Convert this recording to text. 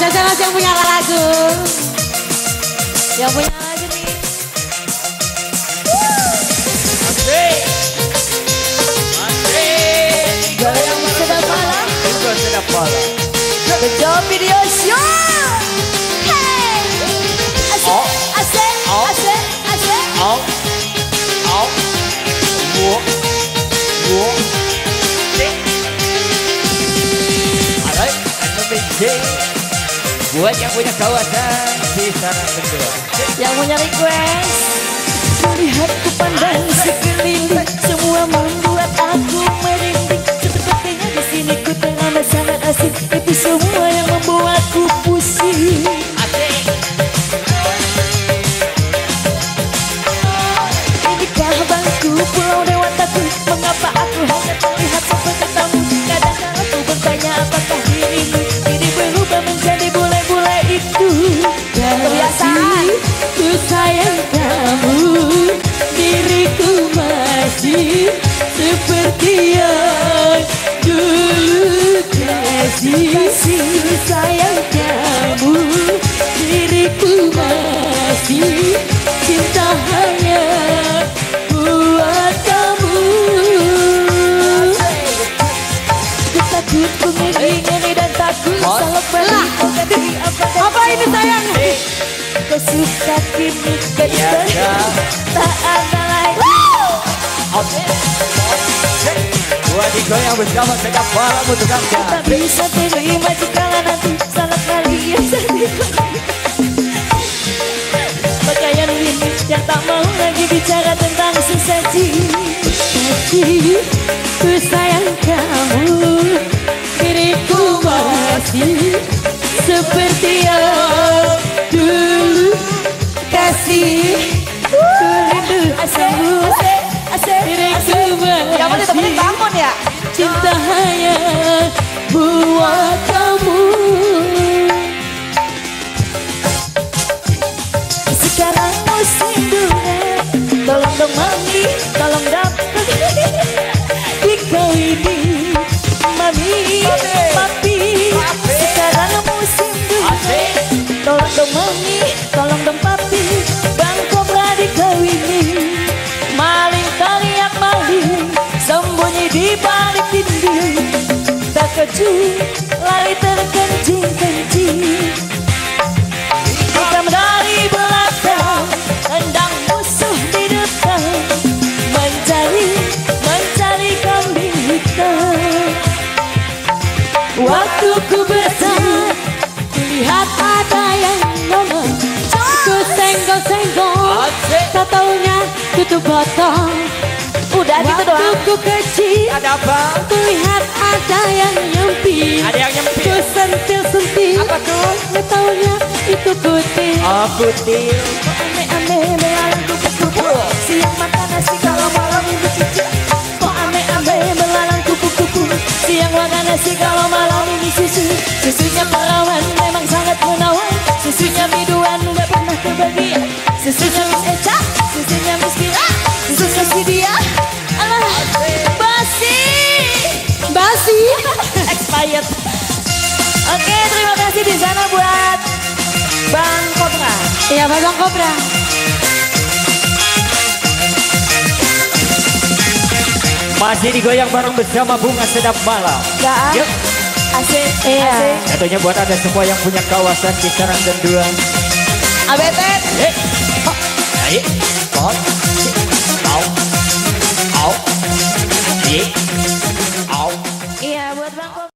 Mas yang punya lagu. Yang punya lagu nih. Asik. Goyang sedap malam. Juga sedap malam. Bejo video show. Hey. Oh. Asik, Oh. asik, asik. Au. Au. Wo. Wo. Sik. Alright, Indonesia. Buat yang punya kawasan di sana kedua. Yang punya request. Melihat ku pandang sekeliling, semua membuat aku merinding. Sepertinya di sini ku terasa sangat asik. Itu semua yang membuatku pusing. Asik. Inikah bangku pulau dewataku? Mengapa aku hanya terlihat seperti tamu? Kadang-kadang aku bertanya apakah dirimu ini berubah menjadi bule-bule itu. Kebiasaan ku sayang kamu, diriku masih seperti yang dulu kasih. Ku sayang kamu, diriku masih cinta hanya buat kamu. Ku takut, ku ngeri dan takut salah balik. Apa ini sayang? Kau suka kini kejar, tak ada lagi. Buat digoyang bersama sedap malam untuk anda. Tak bisa terima jika nanti salah kali yang sedih. Pakaian ini yang tak mau lagi bicara tentang sesaji. Tapi ku sayang kamu, diriku masih seperti yang dulu kasih. Ku rindu asamu, diriku masih bangun ya. cinta hanya buat kamu. Sekarang musim durian, tolong dong mami, tolong dapat di kau ini, mami, papi. Sekarang musim durian, tolong dong mami, tolong dong papi. Bang Kobra di kau ini, maling teriak maling, sembunyi di balik dinding. Tak kecil, lari terkencing-kencing. Hitam dari belakang, tendang musuh di depan. Mencari kambing hitam. Waktu ku besar, lihat ada yang ngomong. Ku senggol-senggol, tak taunya tutup botol. Udah gitu doang. Waktu ku kecil, Ada apa? kulihat ada yang nyempil. Ada yang nyempil. Ku sentil-sentil, Apa tuh? nggak taunya itu kutil. Oh, putih. Aneh-aneh melalang kupu-kupu, siang makan nasi kalau malam minum cucu. Kok aneh-aneh melalang kupu-kupu, siang makan nasi kalau malam ini susu. Susunya perawan memang sangat menawan, susunya biduan nggak pernah kebagian. Susunya Miss Eca, susunya Miss Kira, susunya si dia. Alah, basi, expired. Oke, terima kasih di sana buat Bang Kobra. Iya, Bang Kobra. Masih digoyang bareng bersama Bunga Sedap Malam. Yuk. Asik. Iya. Asik. Tentunya buat anda semua yang punya kawasan kisaran dan dua. Abetet. Ayo.